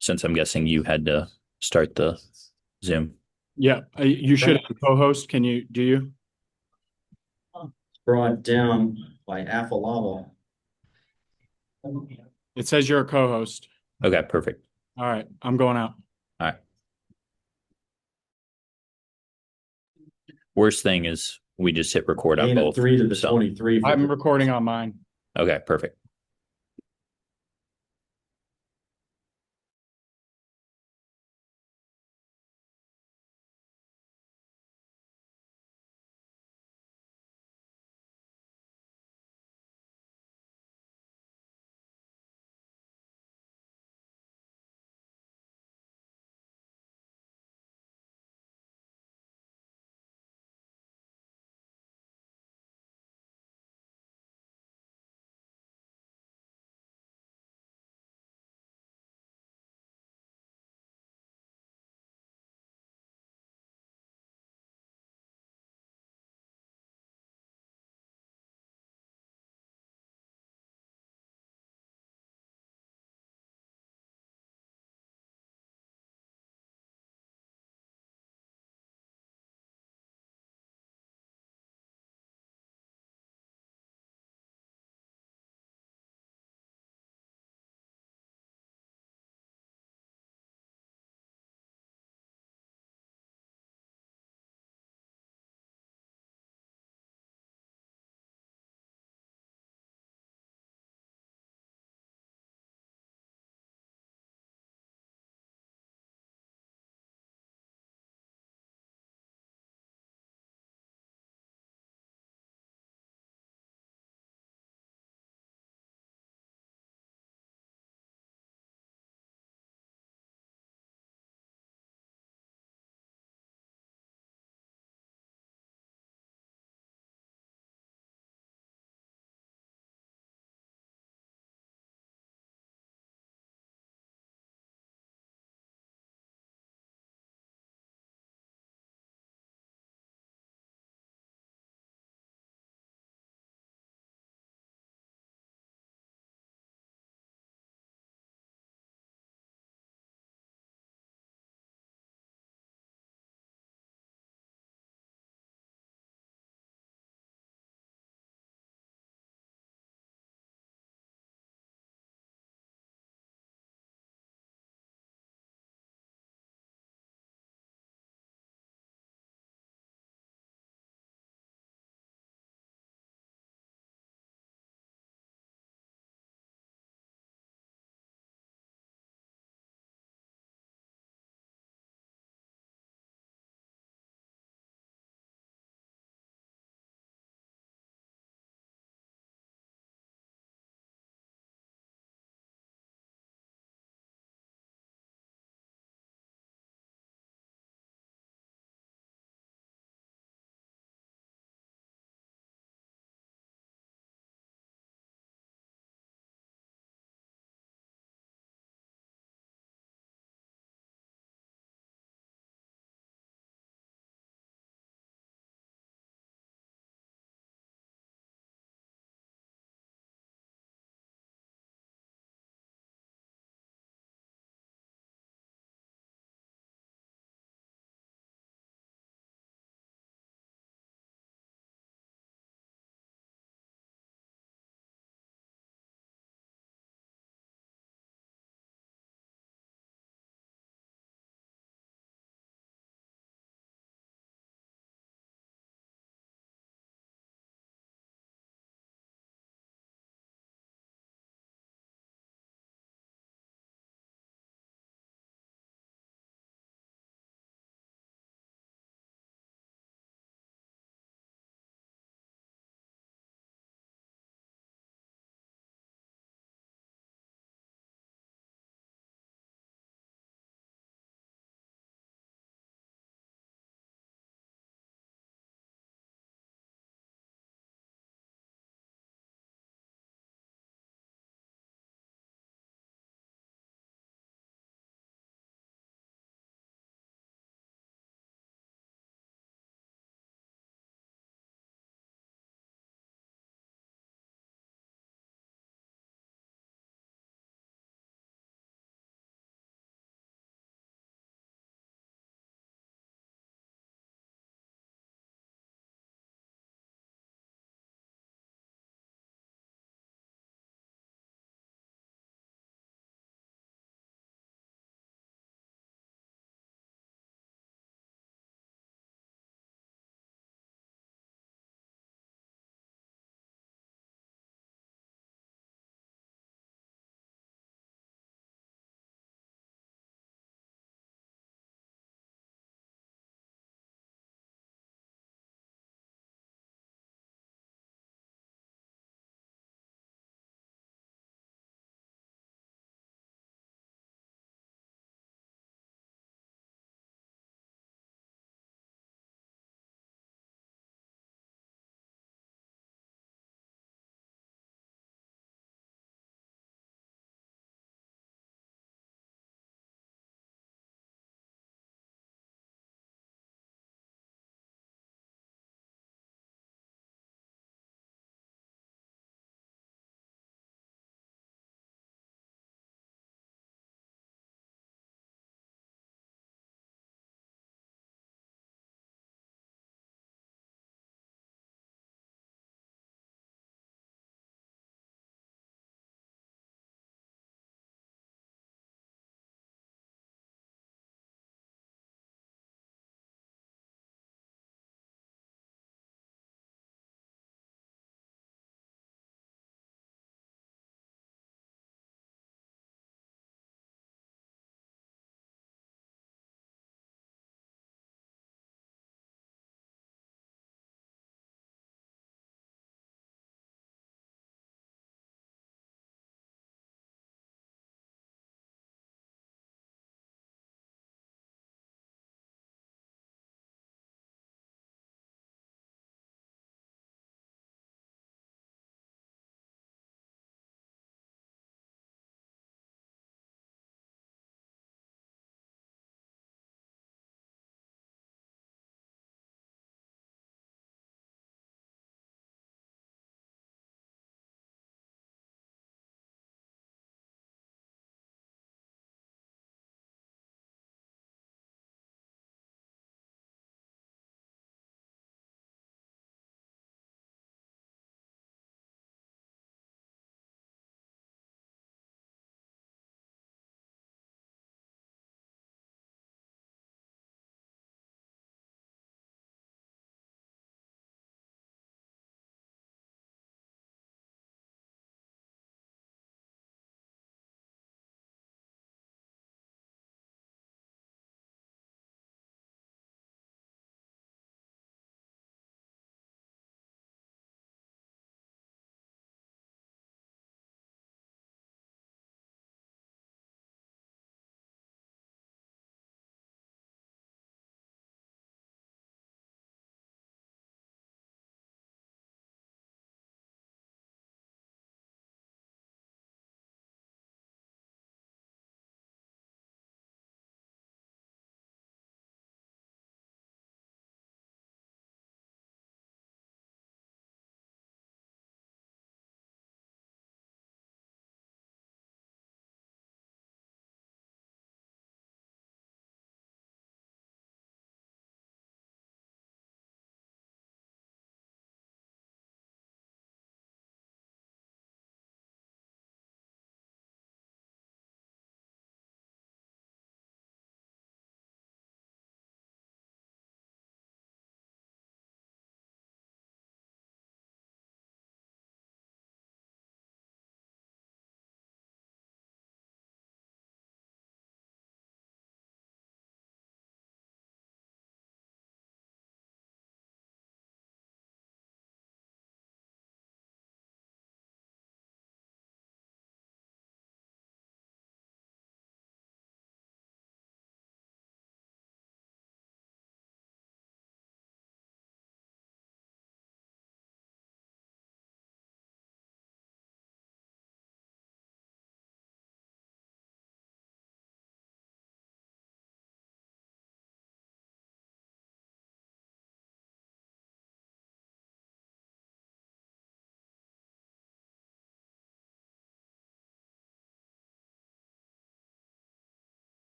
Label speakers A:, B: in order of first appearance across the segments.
A: Since I'm guessing you had to start the Zoom.
B: Yeah, you should have a co-host. Can you, do you?
C: Brought down by Afalava.
B: It says you're a co-host.
A: Okay, perfect.
B: All right, I'm going out.
A: All right. Worst thing is we just hit record on
C: Gain of
A: both.
C: 3 to the
A: So,
C: 23.
B: I'm recording on mine.
A: okay, perfect.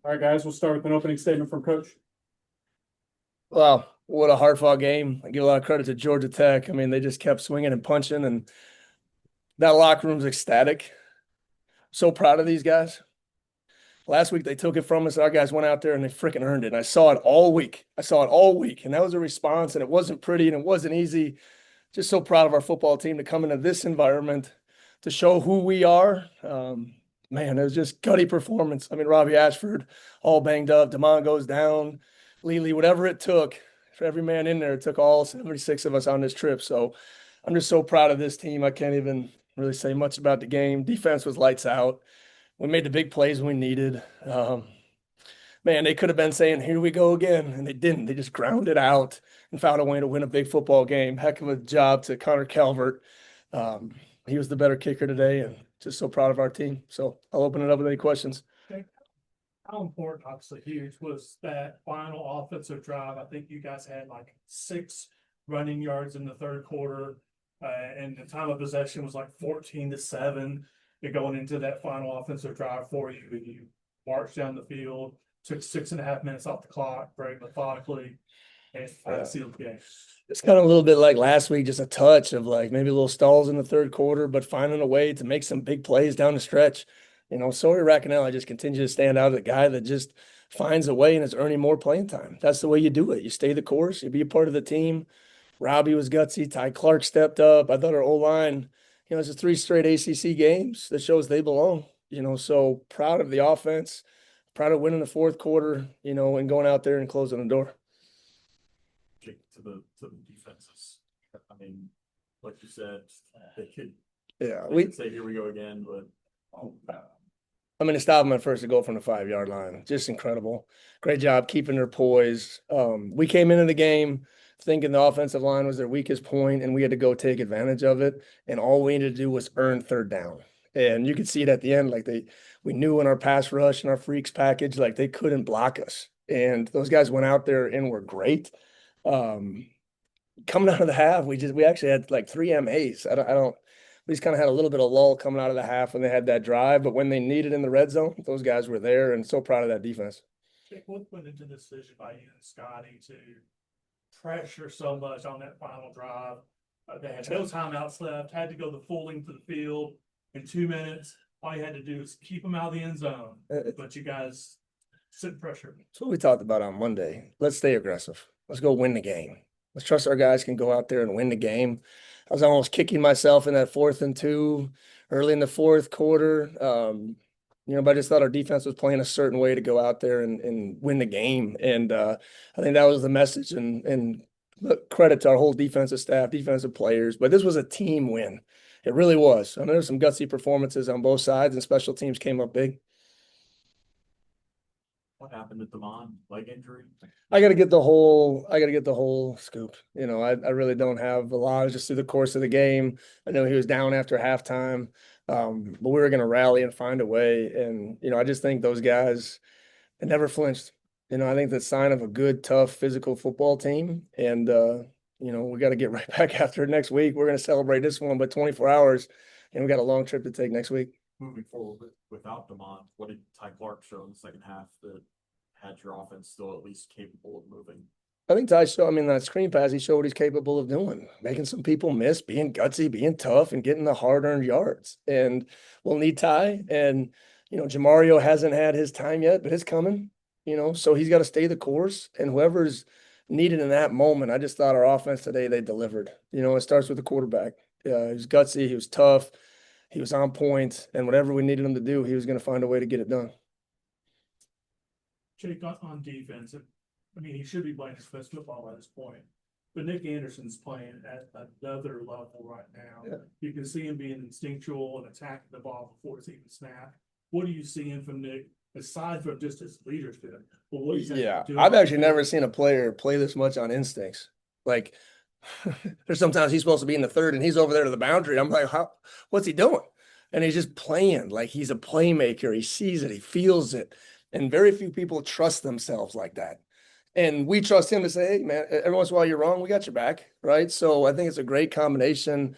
B: All right, guys, we'll start with an opening statement from Coach.
D: Wow, what a hard-fought game. I give a lot of credit to Georgia Tech. I mean, they just kept swinging and punching, and that locker room's ecstatic. So proud of these guys. Last week, they took it from us. Our guys went out there and they freaking earned it. And I saw it all week. And that was a response, and it wasn't pretty and it wasn't easy. Just so proud of our football team to come into this environment to show who we are. Man, it was just gutty performance. I mean, Robbie Ashford, all banged up. Damon goes down. Lely, whatever it took for every man in there, it took all 76 of us on this trip. So I'm just so proud of this team. I can't even really say much about the game. Defense was lights out. We made the big plays we needed. Man, they could have been saying, here we go again, and they didn't. They just grounded out and found a way to win a big football game. Heck of a job to Connor Calvert. He was the better kicker today, and just so proud of our team. So I'll open it up with any questions.
E: How important, obviously huge, was that final offensive drive? I think you guys had like 6 running yards in the third quarter, and the time of possession was like 14-7. You're going into that final offensive drive for you, and you marched down the field, took 6.5 minutes off the clock very methodically, and sealed the game.
D: It's kind of a little bit like last week, just a touch of like maybe a little stalls in the third quarter, but finding a way to make some big plays down the stretch. You know, Sawyer Racanelli just continues to stand out as a guy that just finds a way and is earning more playing time. That's the way you do it. You stay the course, you be a part of the team. Robbie was gutsy. Ty Clark stepped up. I thought our O-line, you know, it's 3 straight ACC games that shows they belong. You know, so proud of the offense, proud of winning the fourth quarter, you know, and going out there and closing the door.
F: To the defenses. I mean, like you said, they could say here we go again, but
D: I mean, to stop them at first to go from the 5-yard line, just incredible. Great job keeping their poise. We came into the game thinking the offensive line was their weakest point, and we had to go take advantage of it. And all we needed to do was earn third down. And you could see it at the end, like we knew in our pass rush and our freaks package, like they couldn't block us. And those guys went out there and were great. Coming out of the half, we actually had like 3 MAs. We just kind of had a little bit of lull coming out of the half when they had that drive, but when they needed in the red zone, those guys were there, and so proud of that defense.
E: Jake, what went into the decision by you and Scotty to pressure so much on that final drive? They had no timeouts left, had to go the full length of the field in 2 minutes. All you had to do is keep them out of the end zone, but you guys sent pressure.
D: That's what we talked about on Monday. Let's stay aggressive. Let's go win the game. Let's trust our guys can go out there and win the game. I was almost kicking myself in that 4th and 2 early in the fourth quarter. You know, but I just thought our defense was playing a certain way to go out there and win the game. And I think that was the message, and credit to our whole defensive staff, defensive players. But this was a team win. It really was. I mean, there were some gutsy performances on both sides, and special teams came up big.
F: what happened to Damon? Leg injury?
D: I got to get the whole scoop. You know, I really don't have a lot. Just through the course of the game, I know he was down after halftime, but we were going to rally and find a way. And, you know, I just think those guys, they never flinched. You know, I think that's a sign of a good, tough, physical football team. And, you know, we got to get right back after it next week. We're going to celebrate this one, but 24 hours, and we got a long trip to take next week.
F: Moving forward without Damon, what did Ty Clark show in the second half that had your offense still at least capable of moving?
D: I think Ty showed, I mean, that screen pass, he showed what he's capable of doing, making some people miss, being gutsy, being tough, and getting the hard-earned yards. And we'll need Ty. And, you know, Jamario hasn't had his time yet, but it's coming, you know, so he's got to stay the course. And whoever's needed in that moment, I just thought our offense today, they delivered. You know, it starts with the quarterback. He was gutsy, he was tough, he was on point, and whatever we needed him to do, he was going to find a way to get it done.
E: Jake, on defense, I mean, he should be playing his best football at this point, but Nick Anderson's playing at another level right now.
D: Yeah.
E: You can see him being instinctual and attacking the ball before it's even snapped. What are you seeing from Nick, aside from just his leadership? Well, what
D: I've actually never seen a player play this much on instincts. Like, there's sometimes he's supposed to be in the third and he's over there to the boundary. I'm like, what's he doing? And he's just playing like he's a playmaker. He sees it, he feels it. And very few people trust themselves like that. And we trust him to say, hey, man, every once in a while you're wrong, we got your back, right? So I think it's a great combination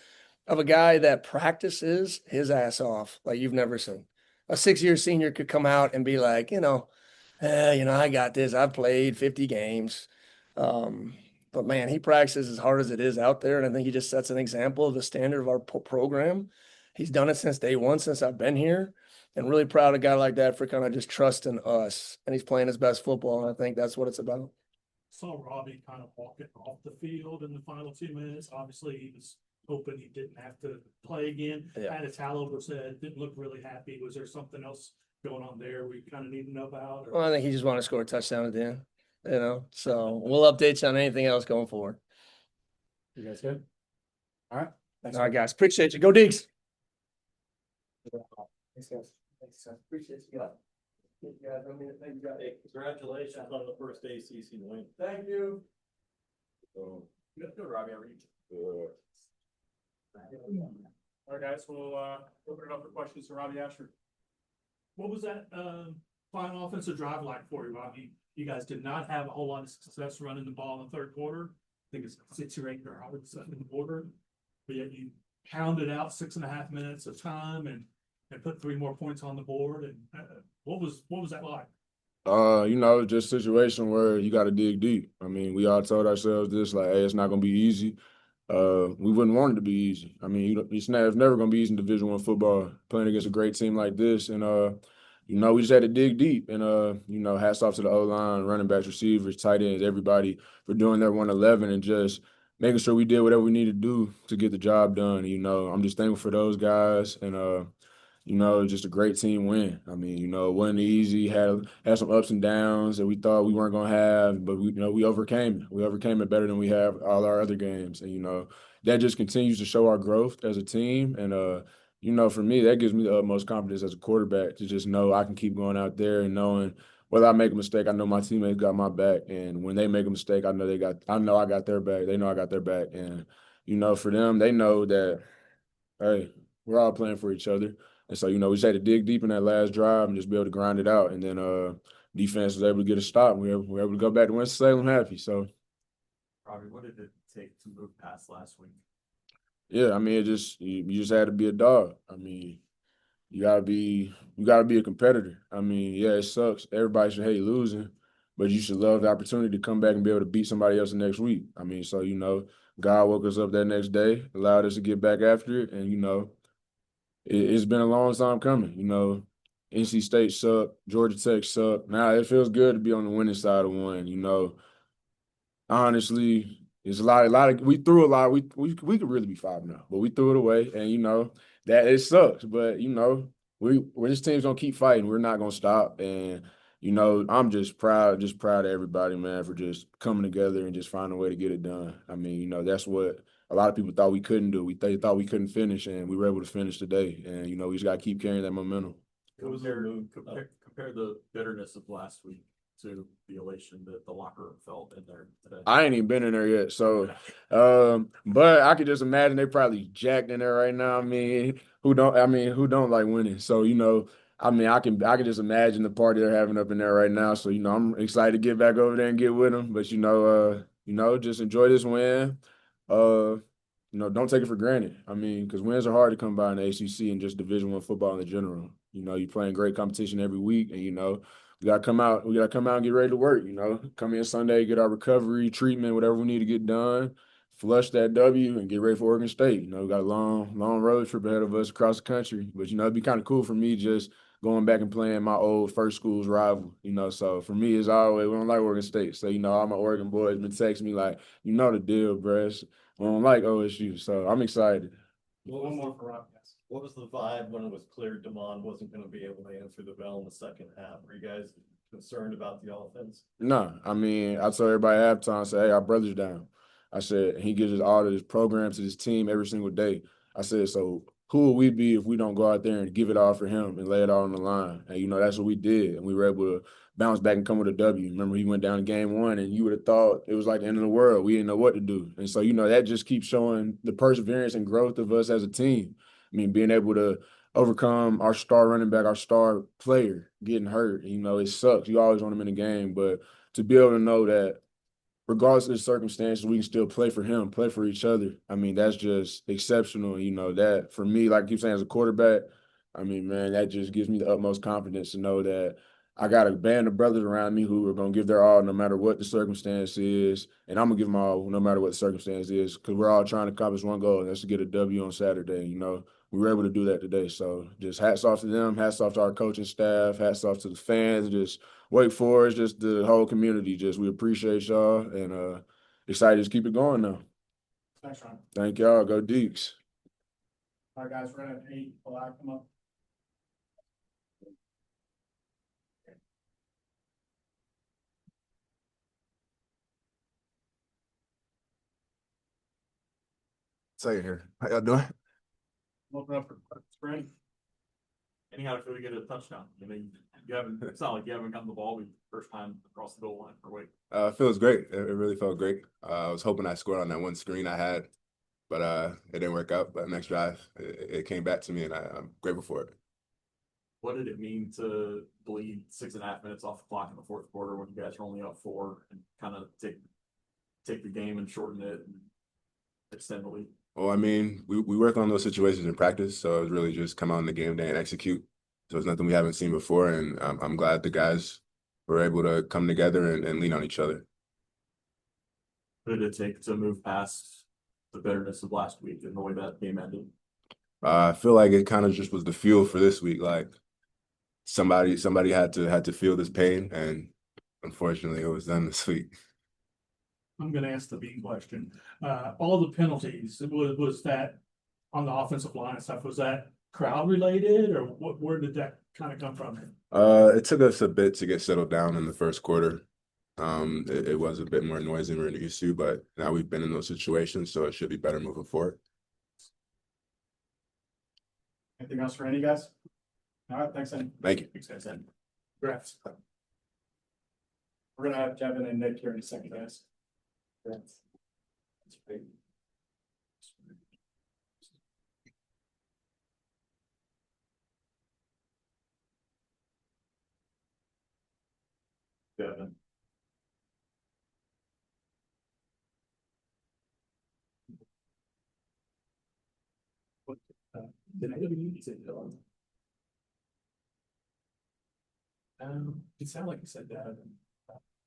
D: of a guy that practices his ass off like you've never seen. A 6-year senior could come out and be like, I got this. I've played 50 games. But man, he practices as hard as it is out there. And I think he just sets an example of the standard of our program. He's done it since day one, since I've been here. And really proud of a guy like that for kind of just trusting us. And he's playing his best football. And I think that's what it's about.
E: Saw Robbie kind of walking off the field in the final 2 minutes. Obviously, he was hoping he didn't have to play again.
D: Yeah.
E: Had a towel over his head, didn't look really happy. Was there something else going on there we kind of need to know about?
D: Well, I think he just wanted to score a touchdown at the end, So we'll update you on anything else going forward.
B: You guys good? All right. Thanks.
D: All right, guys. Appreciate you. Go Deacons.
B: Thanks, guys.
D: Thanks, Appreciate you guys. Thank you guys. Thank you guys.
F: Hey, congratulations on the first ACC win.
D: Thank you.
F: Good, Robbie. How are you?
B: All right, guys, we'll open it up for questions to Robbie Asher.
E: What was that final offensive drive like for you, Robbie? You guys did not have a whole lot of success running the ball in the third quarter. I think it's 6 or 8 yards in the quarter. But yet you pounded out 6.5 minutes of time and put 3 more points on the board. And what was that like?
G: Just a situation where you got to dig deep. I mean, we all told ourselves this, like, hey, it's not going to be easy. We wouldn't want it to be easy. I mean, it's never going to be easy in Division I football playing against a great team like this. And, we just had to dig deep. And, hats off to the O-line, running backs, receivers, tight ends, everybody for doing their 111 and just making sure we did whatever we needed to do to get the job done. I'm just thankful for those guys. And, just a great team win. I mean, it wasn't easy. Had some ups and downs that we thought we weren't gonna have, but we overcame it. We overcame it better than we have all our other games, and that just continues to show our growth as a team. And for me, that gives me the utmost confidence as a quarterback to just know I can keep going out there and knowing whether I make a mistake, I know my teammates got my back, and when they make a mistake, I know I got their back. They know I got their back, and for them, they know that, hey, we're all playing for each other. And so, we just had to dig deep in that last drive and just be able to grind it out. And then defense was able to get a stop. We were able to go back to Winston-Salem happy. So,
F: Robbie, what did it take to move past last week?
G: yeah, I mean, you just had to be a dog. I mean, you gotta be a competitor. I mean, yeah, it sucks. Everybody should hate losing, but you should love the opportunity to come back and be able to beat somebody else the next week. I mean, so God woke us up that next day, allowed us to get back after it, and it's been a long time coming. NC State sucked, Georgia Tech sucked. Now it feels good to be on the winning side of one. Honestly, it's a lot of we threw a lot. We could really be 5-0, but we threw it away, and that it sucks. But we're this team's gonna keep fighting. We're not gonna stop, and I'm just proud of everybody, man, for just coming together and just finding a way to get it done. I mean, that's what a lot of people thought we couldn't do. They thought we couldn't finish, and we were able to finish today. And we just got to keep carrying that momentum.
F: Compare the bitterness of last week to the elation that the locker room felt in there today.
G: I ain't even been in there yet, so but I could just imagine they probably jacked in there right now. I mean, who don't like winning? So I mean, I can just imagine the party they're having up in there right now. So I'm excited to get back over there and get with them. But just enjoy this win. Don't take it for granted. I mean, because wins are hard to come by in the ACC and just Division I football in general. You're playing great competition every week, and we gotta come out. We gotta come out and get ready to work. Come in Sunday, get our recovery, treatment, whatever we need to get done, flush that W, and get ready for Oregon State. We got a long road trip ahead of us across the country. But it'd be kind of cool for me just going back and playing my old first school's rival. So for me, it's always we don't like Oregon State. So all my Oregon boys been texting me like, the deal, bruh. We don't like OSU, so I'm excited.
E: Well, one more for Rob, guys.
F: What was the vibe when it was clear DeMond wasn't going to be able to answer the bell in the second half? Were you guys concerned about the offense?
G: No, I mean, I told everybody at halftime, I said, hey, our brother's down. I said, he gives us all of his programs to his team every single day. I said, so who will we be if we don't go out there and give it all for him and lay it all on the line? And, that's what we did. And we were able to bounce back and come with a W. Remember, he went down in game 1, and you would have thought it was like the end of the world. We didn't know what to do. And so, that just keeps showing the perseverance and growth of us as a team. I mean, being able to overcome our star running back, our star player getting hurt. It sucks. You always want him in the game, but to be able to know that regardless of the circumstances, we can still play for him, play for each other. I mean, that's just exceptional. You know, that for me, like I keep saying, as a quarterback, I mean, man, that just gives me the utmost confidence to know that I got a band of brothers around me who are going to give their all no matter what the circumstance is. And I'm going to give them all no matter what the circumstance is, because we're all trying to accomplish one goal, and that's to get a W on Saturday. You know, we were able to do that today. So just hats off to them, hats off to our coaching staff, hats off to the fans, just Wake Forest, just the whole community. Just we appreciate y'all and excited to keep it going now.
B: Thanks, Ron.
G: Thank y'all. Go Deeks.
B: All right, guys, we're gonna have 8 black come up.
H: Second here. How y'all doing?
B: Open up for spring.
F: Anyhow, if we get a touchdown, I mean, it's not like you haven't gotten the ball first time across the goal line for Wake.
H: It feels great. It really felt great. I was hoping I scored on that one screen I had, but it didn't work out. But next drive, it came back to me, and I'm grateful for it.
F: What did it mean to bleed 6.5 minutes off the clock in the fourth quarter when you guys were only up 4 and kind of take the game and shorten it and extend the lead?
H: Well, I mean, we work on those situations in practice, so it was really just come out in the game day and execute. So it's nothing we haven't seen before, and I'm glad the guys were able to come together and lean on each other.
F: What did it take to move past the bitterness of last week and the way that game ended?
H: I feel like it kind of just was the fuel for this week. Like somebody had to feel this pain, and unfortunately, it was done this week.
E: I'm gonna ask the B question. All the penalties, was that on the offensive line and stuff, was that crowd related or where did that kind of come from?
H: It took us a bit to get settled down in the first quarter. It was a bit more noisy than we're used to, but now we've been in those situations, so it should be better moving forward.
B: Anything else for any guys? All right, thanks, Andy.
H: Thank you.
E: Thanks, guys.
B: Congrats. We're gonna have Kevin and Nick here in a second, guys. That's great.
F: Yeah.
E: Did I ever use it? It sounded like you said that.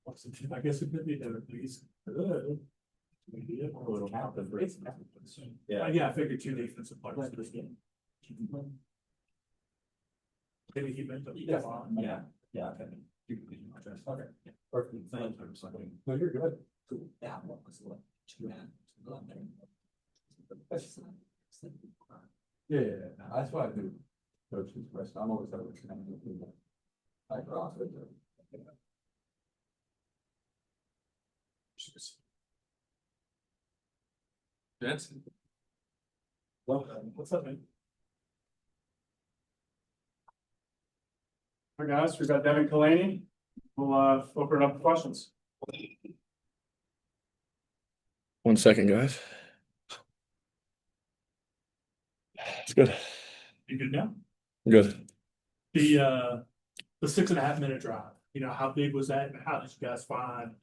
E: I guess it could be that please. Yeah, I figured 2 defensive players for this game. Maybe he meant to. Yeah. Okay. Perfect. No, you're good. Cool. Yeah. Yeah, that's what I do. Coach's rest. I'm always over. I cross it. Jensen. Well, what's up, man?
B: All right, guys, we've got Devin Kalani. We'll open it up for questions.
D: 1 second, guys. It's good.
E: You good now?
D: Good.
E: The 6.5 minute drive, how big was that and how did you guys find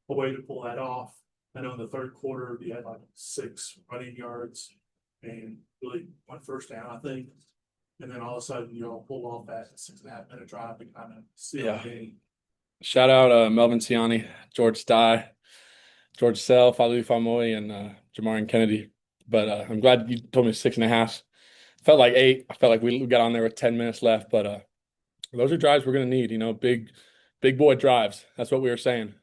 E: a way to pull that off? I know in the third quarter, you had like 6 running yards and really 1 first down, I think. And then all of a sudden, you all pull off that 6.5 minute drive and kind of seal the game.
I: Shout out Melvin Ciani, George Stye, George Sell, Falu Famoy, and Jamarian Kennedy. But I'm glad you told me 6.5. Felt like 8. I felt like we got on there with 10 minutes left. But those are drives we're going to need, big boy drives. That's what we were saying.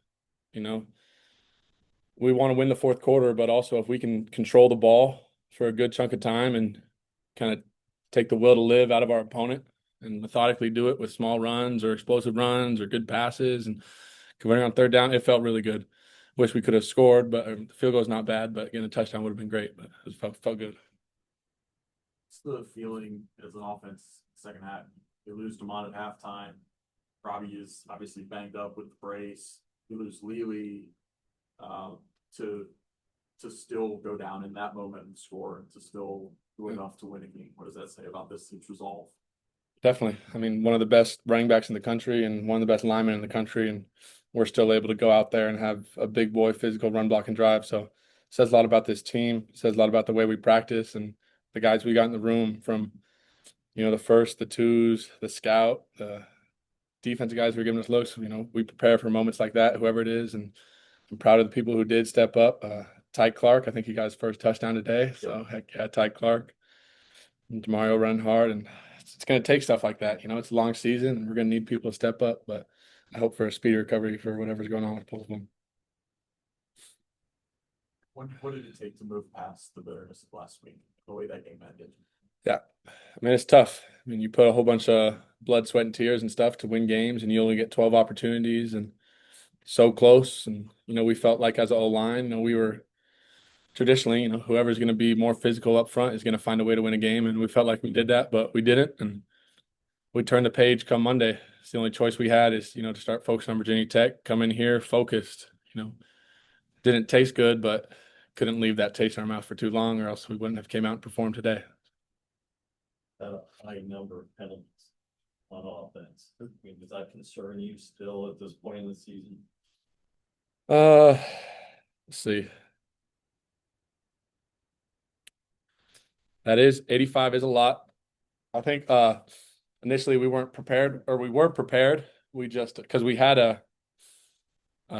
I: We want to win the fourth quarter, but also if we can control the ball for a good chunk of time and kind of take the will to live out of our opponent and methodically do it with small runs or explosive runs or good passes and converting on third down, it felt really good. Wish we could have scored, but the field goal is not bad, but getting a touchdown would have been great, but it felt good.
F: What's the feeling as an offense second half? You lose Demond at halftime. Robbie is obviously banged up with the brace. You lose Lely to still go down in that moment and score and to still do enough to win a game. What does that say about this team's resolve?
I: Definitely. I mean, one of the best running backs in the country and one of the best linemen in the country. And we're still able to go out there and have a big boy physical run, block, and drive. So it says a lot about this team. It says a lot about the way we practice and the guys we got in the room from, the first, the twos, the scout, the defensive guys who are giving us looks. We prepare for moments like that, whoever it is. And I'm proud of the people who did step up. Ty Clark, I think he got his first touchdown today. So heck yeah, Ty Clark. And Demario running hard. And it's going to take stuff like that. It's a long season and we're going to need people to step up. But I hope for a speedy recovery for whatever's going on with both of them.
F: What did it take to move past the bitterness of last week, the way that game ended?
I: Yeah. I mean, it's tough. I mean, you put a whole bunch of blood, sweat, and tears and stuff to win games, and you only get 12 opportunities and so close. And, we felt like as an O-line, we were traditionally, whoever's going to be more physical up front is going to find a way to win a game. And we felt like we did that, but we didn't. And we turned the page come Monday. It's the only choice we had is, to start focusing on Virginia Tech, come in here focused, didn't taste good, but couldn't leave that taste in our mouth for too long or else we wouldn't have came out and performed today.
C: A high number of penalties on offense. I mean, does that concern you still at this point in the season?
I: Let's see. That is 85 is a lot. I think initially we weren't prepared, or we were prepared. We just because we had a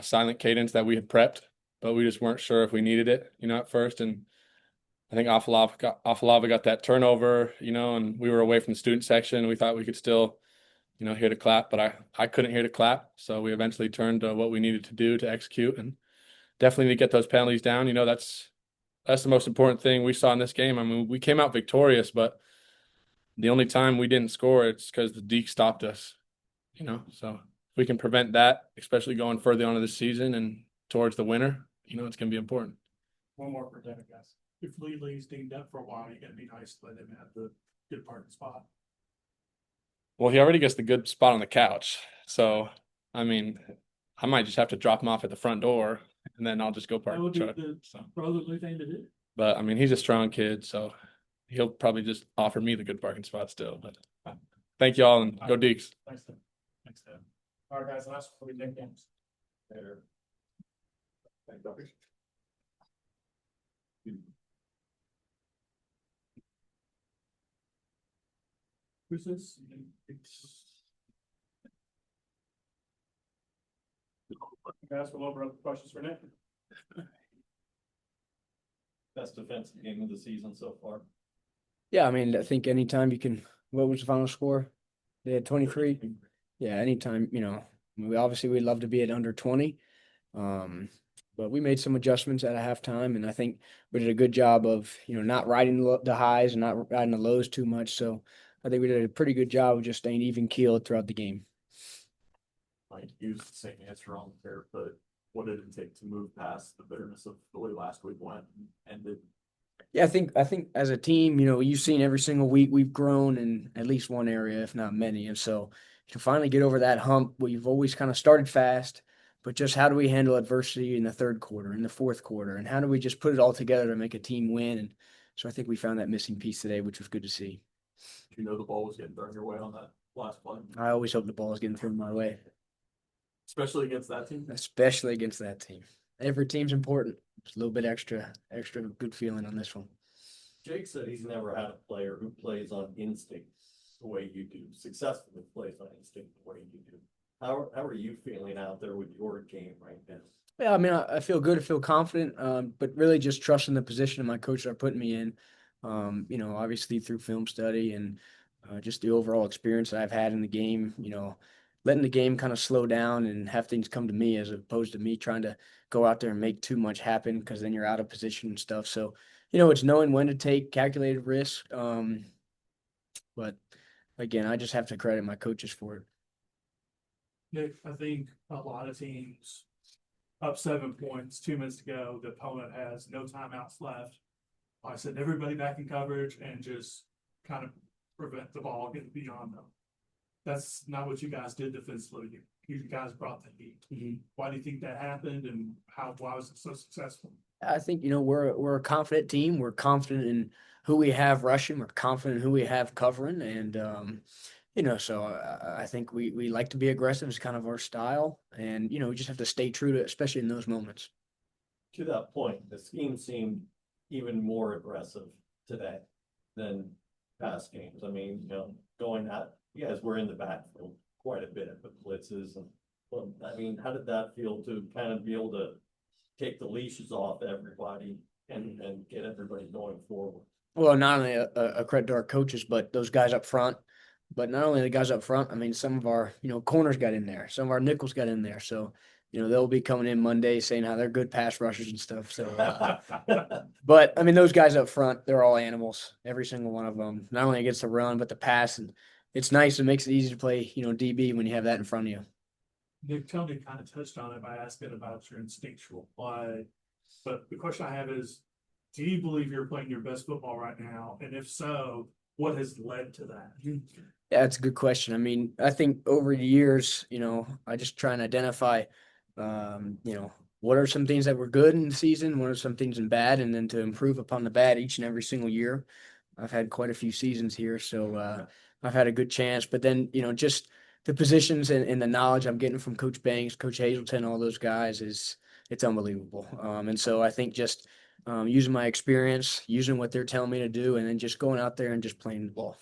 I: silent cadence that we had prepped, but we just weren't sure if we needed it, at first. And I think Afalava got that turnover, and we were away from the student section. We thought we could still, hear the clap, but I couldn't hear the clap. So we eventually turned to what we needed to do to execute and definitely to get those penalties down. That's the most important thing we saw in this game. I mean, we came out victorious, but the only time we didn't score, it's because the Deke stopped us, So if we can prevent that, especially going further on to the season and towards the winter, it's going to be important.
E: One more for Devin, guys. If Lee Lee's dinged up for a while, you're gonna be nice to let him have the good parking spot.
I: Well, he already gets the good spot on the couch. So, I mean, I might just have to drop him off at the front door and then I'll just go park
E: That would
I: the
E: be
I: truck.
E: the
I: So,
E: brotherly thing to do.
I: but I mean, he's a strong kid, so he'll probably just offer me the good parking spot still. But thank y'all and go Deeks.
E: Thanks, Devin. Thanks, Devin. All right, guys, last one, we take games.
F: There. Thank you.
E: Who's this? Guys, we'll open up the questions for Nick.
C: Best defensive game of the season so far.
J: Yeah, I mean, I think anytime you can, what was the final score? They had 23. Yeah, anytime, we'd love to be at under 20. But we made some adjustments at a halftime, and I think we did a good job of, not riding the highs and not riding the lows too much. So I think we did a pretty good job of just staying even keeled throughout the game.
F: I used the same answer on there, but what did it take to move past the bitterness of the way last week went and ended?
J: Yeah, I think as a team, you've seen every single week we've grown in at least one area, if not many. And so to finally get over that hump, we've always kind of started fast, but just how do we handle adversity in the third quarter, in the fourth quarter, and how do we just put it all together to make a team win? And so I think we found that missing piece today, which was good to see.
F: Do you know the ball was getting thrown your way on that last play?
J: I always hope the ball is getting thrown my way,
F: Especially against that team?
J: especially against that team. Every team's important. Just a little bit extra good feeling on this one.
C: Jake said he's never had a player who plays on instinct the way you do, successfully plays on instinct the way you do. How are you feeling out there with your game right now?
J: Yeah, I mean, I feel good. I feel confident, but really just trusting the position my coaches are putting me in. Obviously through film study and just the overall experience that I've had in the game, letting the game kind of slow down and have things come to me as opposed to me trying to go out there and make too much happen because then you're out of position and stuff. So, it's knowing when to take calculated risk. But again, I just have to credit my coaches for it.
E: Nick, I think a lot of teams up 7 points, 2 minutes to go, the opponent has no timeouts left. I send everybody back in coverage and just kind of prevent the ball getting beyond them. That's not what you guys did defensively. You guys brought the heat.
J: Mm-hmm.
E: Why do you think that happened, and why was it so successful?
J: I think, we're a confident team. We're confident in who we have rushing. We're confident in who we have covering. And, So I think we like to be aggressive. It's kind of our style, and we just have to stay true to it, especially in those moments.
C: To that point, the scheme seemed even more aggressive today than past games. I mean, going at, you guys were in the backfield quite a bit with blitzes and, well, I mean, how did that feel to kind of be able to take the leashes off everybody and get everybody going forward?
J: Well, not only a credit to our coaches, but those guys up front. But not only the guys up front, I mean, some of our, corners got in there. Some of our nickels got in there. So, they'll be coming in Monday saying how they're good pass rushers and stuff. So, but I mean, those guys up front, they're all animals, every single one of them, not only against the run, but the pass. And it's nice. It makes it easy to play, DB when you have that in front of you.
E: Nick, Tony kind of touched on it by asking about your instinctual play. But the question I have is, do you believe you're playing your best football right now? And if so, what has led to that?
J: Yeah, that's a good question. I mean, I think over the years, I just try and identify, what are some things that were good in the season? What are some things in bad? And then to improve upon the bad each and every single year. I've had quite a few seasons here, so I've had a good chance. But then, just the positions and the knowledge I'm getting from Coach Banks, Coach Hazelton, all those guys it's unbelievable. And so I think just using my experience, using what they're telling me to do, and then just going out there and just playing the ball.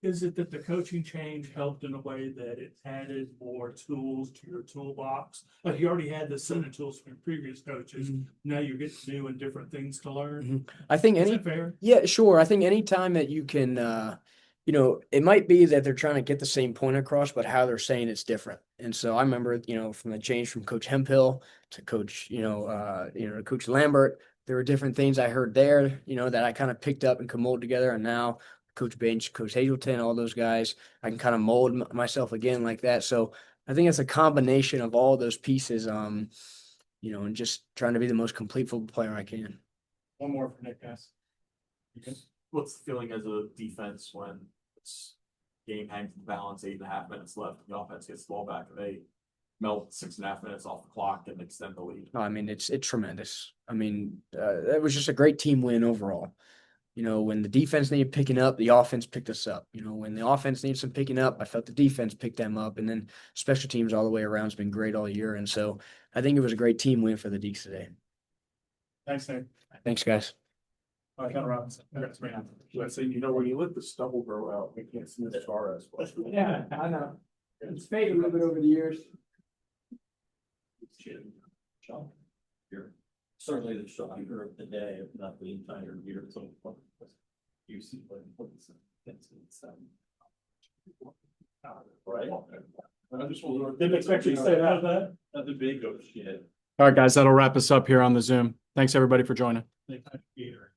E: Is it that the coaching change helped in a way that it added more tools to your toolbox? Like you already had the set of tools from your previous coaches. Now you're getting new and different things to learn.
J: I think
E: Is that fair?
J: Yeah, sure. I think anytime that you can, it might be that they're trying to get the same point across, but how they're saying it's different. And so I remember, from the change from Coach Hemphill to Coach, Coach Lambert, there were different things I heard there, that I kind of picked up and could mold together. And now Coach Bench, Coach Hazelton, all those guys, I can kind of mold myself again like that. So I think it's a combination of all those pieces, and just trying to be the most complete football player I can.
B: One more for Nick, guys.
F: What's the feeling as a defense when it's game hangs in the balance, 8.5 minutes left, and the offense gets the ball back, and they melt 6.5 minutes off the clock and extend the lead?
J: I mean, it's tremendous. I mean, it was just a great team win overall. When the defense needed picking up, the offense picked us up. When the offense needed some picking up, I felt the defense picked them up. And then special teams all the way around has been great all year. And so I think it was a great team win for the Deeks today.
B: Thanks, Nick.
J: Thanks, guys.
B: All right, Robinson.
G: Let's say, when you let the stubble grow out, we can't see the star as well.
J: Yeah, I know. It's faded a little bit over the years.
C: You're certainly the shocker of the day, if not the entire year. So you see right?
B: I just didn't expect you to say that.
C: The big shit.
B: All right, guys, that'll wrap us up here on the Zoom. Thanks, everybody, for joining.
C: Peter.